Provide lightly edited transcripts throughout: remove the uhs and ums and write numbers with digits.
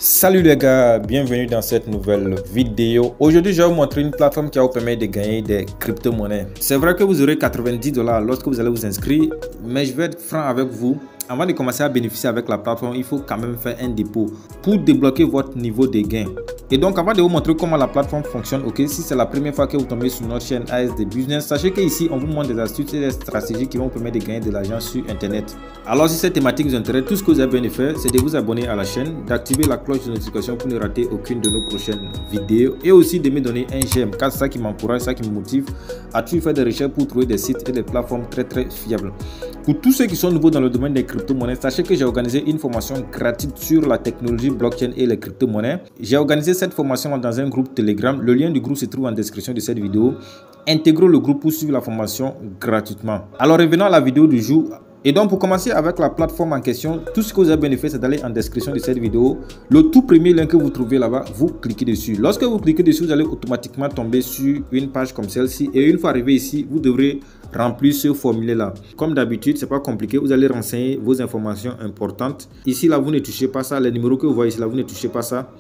Salut les gars, bienvenue dans cette nouvelle vidéo. Aujourd'hui, je vais vous montrer une plateforme qui va vous permettre de gagner des crypto-monnaies. C'est vrai que vous aurez 90 $ lorsque vous allez vous inscrire, mais je vais être franc avec vous. Avant de commencer à bénéficier avec la plateforme, il faut quand même faire un dépôt pour débloquer votre niveau de gain. Et donc, avant de vous montrer comment la plateforme fonctionne, ok, si c'est la première fois que vous tombez sur notre chaîne ASD Business, sachez qu'ici, on vous montre des astuces et des stratégies qui vont vous permettre de gagner de l'argent sur Internet. Alors, si cette thématique vous intéresse, tout ce que vous avez besoin de faire, c'est de vous abonner à la chaîne, d'activer la cloche de notification pour ne rater aucune de nos prochaines vidéos et aussi de me donner un j'aime, car c'est ça qui m'encourage, ça qui me motive à toujours faire des recherches pour trouver des sites et des plateformes très fiables. Pour tous ceux qui sont nouveaux dans le domaine des crypto-monnaies, sachez que j'ai organisé une formation gratuite sur la technologie blockchain et les crypto-monnaies. J'ai organisé cette formation dans un groupe Telegram. Le lien du groupe se trouve en description de cette vidéo. Intégrez le groupe pour suivre la formation gratuitement. Alors revenons à la vidéo du jour. Et donc pour commencer avec la plateforme en question, tout ce que vous avez besoin de faire, c'est d'aller en description de cette vidéo. Le tout premier lien que vous trouvez là-bas, vous cliquez dessus. Lorsque vous cliquez dessus, vous allez automatiquement tomber sur une page comme celle-ci. Et une fois arrivé ici, vous devrez remplir ce formulaire-là. Comme d'habitude, c'est pas compliqué. Vous allez renseigner vos informations importantes. Ici, là, vous ne touchez pas ça. Les numéros que vous voyez ici, là, vous ne touchez pas ça.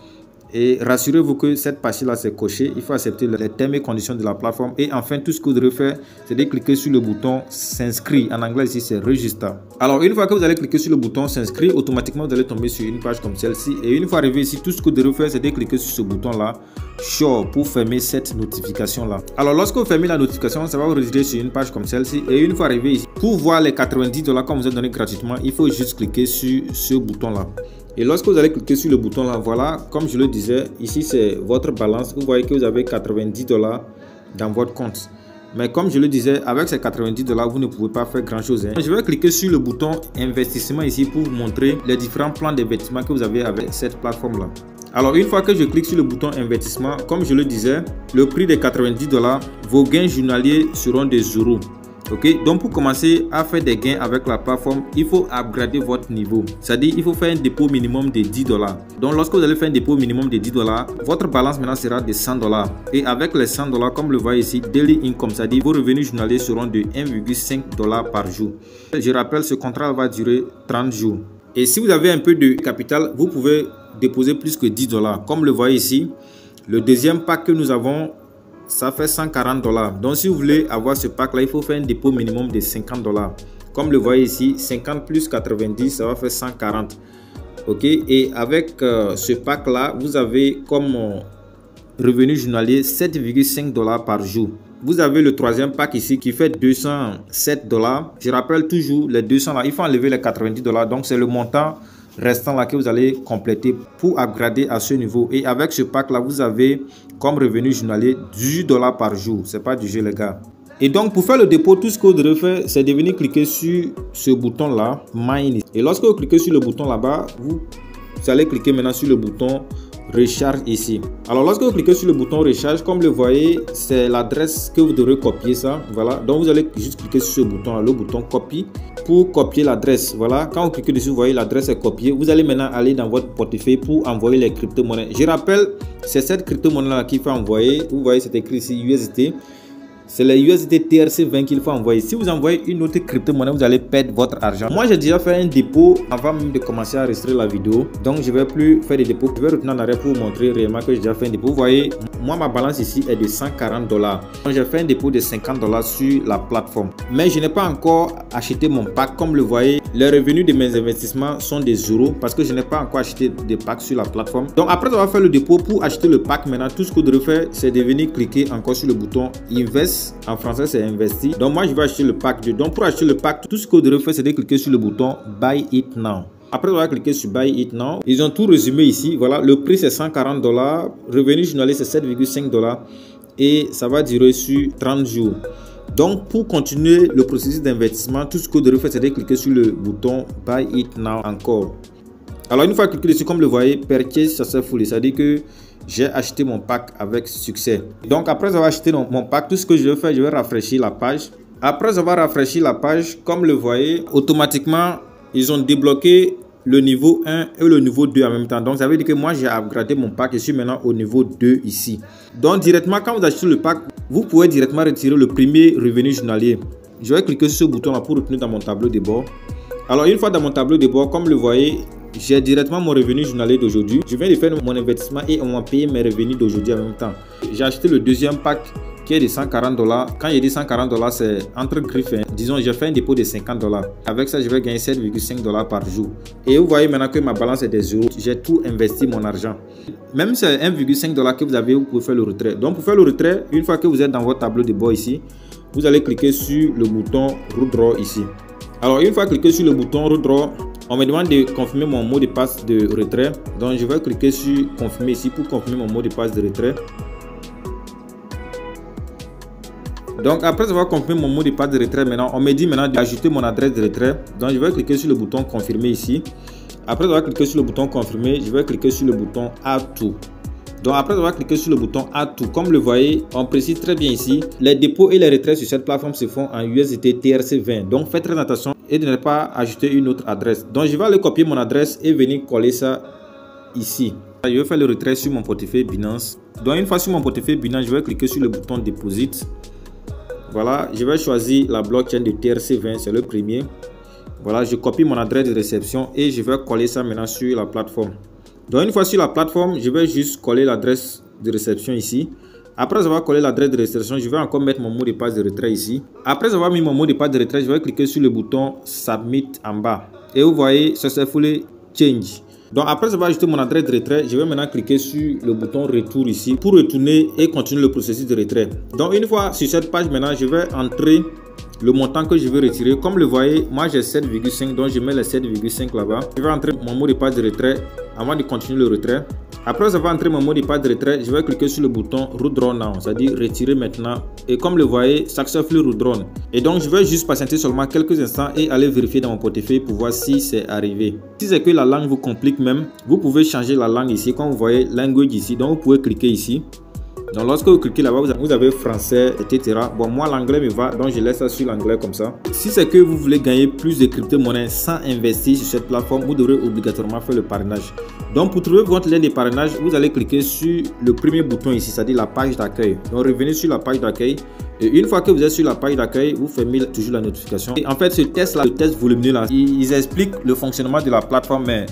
Et rassurez-vous que cette partie-là, c'est coché. Il faut accepter les termes et conditions de la plateforme. Et enfin, tout ce que vous devez faire, c'est de cliquer sur le bouton s'inscrire. En anglais, ici, c'est register. Alors, une fois que vous allez cliquer sur le bouton s'inscrire, automatiquement, vous allez tomber sur une page comme celle-ci. Et une fois arrivé ici, tout ce que vous devez faire, c'est de cliquer sur ce bouton-là, Show, pour fermer cette notification-là. Alors, lorsque vous fermez la notification, ça va vous rediriger sur une page comme celle-ci. Et une fois arrivé ici, pour voir les 90 $ qu'on vous a donné gratuitement, il faut juste cliquer sur ce bouton-là. Et lorsque vous allez cliquer sur le bouton là, voilà, comme je le disais, ici c'est votre balance. Vous voyez que vous avez 90 $ dans votre compte. Mais comme je le disais, avec ces 90 $, vous ne pouvez pas faire grand chose. Je vais cliquer sur le bouton investissement ici pour vous montrer les différents plans d'investissement que vous avez avec cette plateforme là. Alors une fois que je clique sur le bouton investissement, comme je le disais, le prix des 90 $, vos gains journaliers seront des euros. Ok, donc pour commencer à faire des gains avec la plateforme, il faut upgrader votre niveau. C'est-à-dire, il faut faire un dépôt minimum de 10 $. Donc, lorsque vous allez faire un dépôt minimum de 10 $, votre balance maintenant sera de 100 $. Et avec les 100 $, comme le voyez ici, daily income, c'est-à-dire vos revenus journaliers seront de 1,5 $ par jour. Je rappelle, ce contrat va durer 30 jours. Et si vous avez un peu de capital, vous pouvez déposer plus que 10 $. Comme le voyez ici, le deuxième pack que nous avons, ça fait 140 $. Donc si vous voulez avoir ce pack là, il faut faire un dépôt minimum de 50 $. Comme le voyez ici, 50 plus 90, ça va faire 140. Ok, et avec ce pack là, vous avez comme revenu journalier 7,5 $ par jour. Vous avez le troisième pack ici qui fait 207 $. Je rappelle toujours, les 200 là, il faut enlever les 90 $. Donc c'est le montant restant là que vous allez compléter pour upgrader à ce niveau. Et avec ce pack là, vous avez comme revenu journalier 18 $ par jour. C'est pas du jeu les gars. Et donc pour faire le dépôt, tout ce que vous devez faire, c'est de venir cliquer sur ce bouton là, Mine. Et lorsque vous cliquez sur le bouton là-bas, vous allez cliquer maintenant sur le bouton recharge ici. Alors lorsque vous cliquez sur le bouton recharge, comme le voyez, c'est l'adresse que vous devrez copier ça. Voilà, donc vous allez juste cliquer sur ce bouton là, le bouton copie, pour copier l'adresse. Voilà, quand vous cliquez dessus, vous voyez l'adresse est copiée. Vous allez maintenant aller dans votre portefeuille pour envoyer les crypto-monnaies. Je rappelle, c'est cette crypto-monnaie là qu'il faut envoyer. Vous voyez, c'est écrit ici USDT. C'est les USDT TRC20 qu'il faut envoyer. Si vous envoyez une autre crypto-monnaie, vous allez perdre votre argent. Moi, j'ai déjà fait un dépôt avant même de commencer à enregistrer la vidéo. Donc, je ne vais plus faire des dépôts. Je vais retourner en arrière pour vous montrer réellement que j'ai déjà fait un dépôt. Vous voyez, moi, ma balance ici est de 140 $. Donc, j'ai fait un dépôt de 50 $ sur la plateforme. Mais je n'ai pas encore acheté mon pack. Comme le voyez, les revenus de mes investissements sont des euros parce que je n'ai pas encore acheté de pack sur la plateforme. Donc, après avoir fait le dépôt, pour acheter le pack, maintenant, tout ce que vous devez faire, c'est de venir cliquer encore sur le bouton Invest. En français, c'est investi. Donc, moi, je vais acheter le pack. Donc, pour acheter le pack, tout ce que vous devez faire, c'est de cliquer sur le bouton Buy It Now. Après avoir cliqué sur Buy It Now, ils ont tout résumé ici. Voilà, le prix, c'est 140 $. Revenu journalier, c'est 7,5 $. Et ça va durer sur 30 jours. Donc, pour continuer le processus d'investissement, tout ce que vous devez faire, c'est de cliquer sur le bouton Buy It Now encore. Alors, une fois cliqué dessus, comme le voyez, Purchase Successfully, c'est-à-dire que j'ai acheté mon pack avec succès. Donc, après avoir acheté mon pack, tout ce que je vais faire, je vais rafraîchir la page. Après avoir rafraîchi la page, comme le voyez, automatiquement, ils ont débloqué le niveau 1 et le niveau 2 en même temps. Donc, ça veut dire que moi, j'ai upgradé mon pack. Je suis maintenant au niveau 2 ici. Donc, directement, quand vous achetez le pack, vous pouvez directement retirer le premier revenu journalier. Je vais cliquer sur ce bouton-là pour retourner dans mon tableau de bord. Alors, une fois dans mon tableau de bord, comme le voyez, j'ai directement mon revenu journalier d'aujourd'hui. Je viens de faire mon investissement et on m'a payé mes revenus d'aujourd'hui en même temps. J'ai acheté le deuxième pack qui est de 140 $. Quand il dit 140 $, c'est entre griffes. Disons, j'ai fait un dépôt de 50 $. Avec ça, je vais gagner 7,5 $ par jour. Et vous voyez maintenant que ma balance est des zéros. J'ai tout investi mon argent. Même si c'est 1,5 $ que vous avez, vous pouvez faire le retrait. Donc, pour faire le retrait, une fois que vous êtes dans votre tableau de bord ici, vous allez cliquer sur le bouton Withdraw ici. Alors, une fois cliqué sur le bouton Withdraw, on me demande de confirmer mon mot de passe de retrait. Donc, je vais cliquer sur confirmer ici pour confirmer mon mot de passe de retrait. Donc, après avoir confirmé mon mot de passe de retrait, maintenant, on me dit maintenant d'ajouter mon adresse de retrait. Donc, je vais cliquer sur le bouton confirmer ici. Après avoir cliqué sur le bouton confirmer, je vais cliquer sur le bouton Add to. Donc, après avoir cliqué sur le bouton Add to, comme le voyez, on précise très bien ici, les dépôts et les retraits sur cette plateforme se font en USDT TRC20. Donc, faites très attention et de ne pas ajouter une autre adresse. Donc, je vais aller copier mon adresse et venir coller ça ici. Je vais faire le retrait sur mon portefeuille Binance. Donc, une fois sur mon portefeuille Binance, je vais cliquer sur le bouton Deposit. Voilà, je vais choisir la blockchain de TRC20, c'est le premier. Voilà, je copie mon adresse de réception et je vais coller ça maintenant sur la plateforme. Donc, une fois sur la plateforme, je vais juste coller l'adresse de réception ici. Après avoir collé l'adresse de réception, je vais encore mettre mon mot de passe de retrait ici. Après avoir mis mon mot de passe de retrait, je vais cliquer sur le bouton Submit en bas. Et vous voyez, Successfully Change. Donc, après avoir ajouté mon adresse de retrait, je vais maintenant cliquer sur le bouton Retour ici pour retourner et continuer le processus de retrait. Donc, une fois sur cette page, maintenant, je vais entrer le montant que je veux retirer. Comme le voyez, moi j'ai 7,5, donc je mets les 7,5 là-bas. Je vais entrer mon mot de passe de retrait avant de continuer le retrait. Après avoir entré mon mot de passe de retrait, je vais cliquer sur le bouton Withdraw Now, c'est-à-dire retirer maintenant. Et comme le voyez, Successfully Withdrawn. Et donc je vais juste patienter seulement quelques instants et aller vérifier dans mon portefeuille pour voir si c'est arrivé. Si c'est que la langue vous complique même, vous pouvez changer la langue ici. Comme vous voyez, language ici, donc vous pouvez cliquer ici. Donc lorsque vous cliquez là-bas, vous avez français, etc. Bon, moi l'anglais me va, donc je laisse ça sur l'anglais comme ça. Si c'est que vous voulez gagner plus de crypto-monnaies sans investir sur cette plateforme, vous devrez obligatoirement faire le parrainage. Donc pour trouver votre lien de parrainage, vous allez cliquer sur le premier bouton ici, c'est-à-dire la page d'accueil. Donc revenez sur la page d'accueil. Et une fois que vous êtes sur la page d'accueil, vous fermez toujours la notification. Et en fait, ce test-là, le test volumineux là, ils expliquent le fonctionnement de la plateforme, mais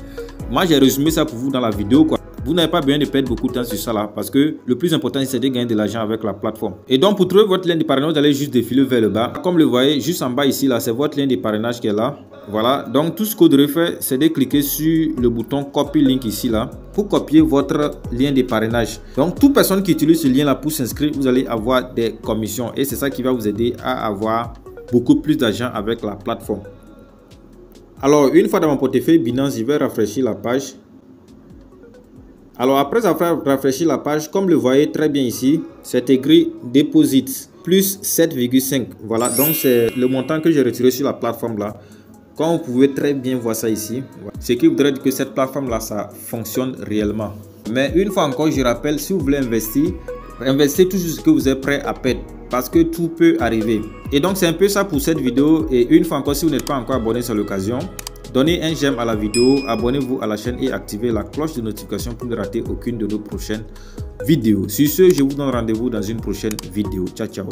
moi j'ai résumé ça pour vous dans la vidéo quoi. Vous n'avez pas besoin de perdre beaucoup de temps sur ça là parce que le plus important c'est de gagner de l'argent avec la plateforme. Et donc pour trouver votre lien de parrainage, vous allez juste défiler vers le bas. Comme le voyez, juste en bas ici là, c'est votre lien de parrainage qui est là. Voilà, donc tout ce que vous devez faire, c'est de cliquer sur le bouton Copy Link ici là pour copier votre lien de parrainage. Donc toute personne qui utilise ce lien là pour s'inscrire, vous allez avoir des commissions et c'est ça qui va vous aider à avoir beaucoup plus d'argent avec la plateforme. Alors une fois dans mon portefeuille Binance, je vais rafraîchir la page. Alors après avoir rafraîchi la page, comme le voyez très bien ici, c'est écrit Deposit plus 7,5. Voilà, donc c'est le montant que j'ai retiré sur la plateforme là. Comme vous pouvez très bien voir ça ici, ce qui voudrait dire que cette plateforme là, ça fonctionne réellement. Mais une fois encore, je rappelle, si vous voulez investir, investissez tout ce que vous êtes prêt à perdre. Parce que tout peut arriver. Et donc c'est un peu ça pour cette vidéo. Et une fois encore, si vous n'êtes pas encore abonné sur l'occasion, donnez un j'aime à la vidéo, abonnez-vous à la chaîne et activez la cloche de notification pour ne rater aucune de nos prochaines vidéos. Sur ce, je vous donne rendez-vous dans une prochaine vidéo. Ciao, ciao.